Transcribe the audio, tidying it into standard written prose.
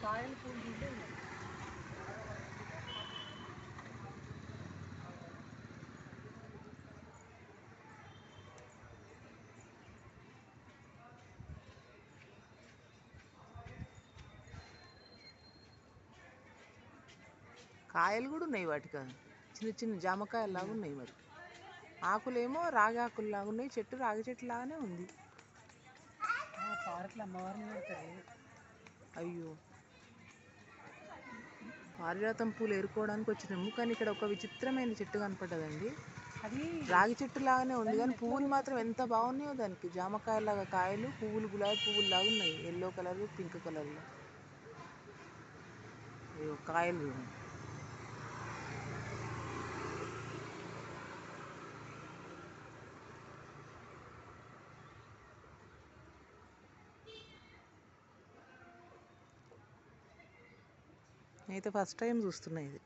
కాయలు పూలు తింటే కాయలు కూడా ఉన్నాయి వాటికి, చిన్న చిన్న జామకాయలు లాగా ఉన్నాయి. మరి ఆకులేమో రాగి ఆకులు లాగా ఉన్నాయి. చెట్టు రాగి చెట్టు లాగానే ఉంది. పార్కులో అమ్మవారిని పెడతారు. అయ్యో, పారిజాతం పూలు ఏరుకోవడానికి వచ్చినాము. కానీ ఇక్కడ ఒక విచిత్రమైన చెట్టు కనపడ్డదండి. అది రాగి చెట్టు లాగానే ఉంది, కానీ పువ్వులు మాత్రం ఎంత బాగున్నాయో దానికి. జామకాయలాగా కాయలు, పువ్వులు గులాబీ పువ్వులు లాగా ఉన్నాయి. ఎల్లో కలర్, పింక్ కలర్లో. అయ్యో, కాయలు చూడండి. నేనైతే ఫస్ట్ టైం చూస్తున్నా ఇది.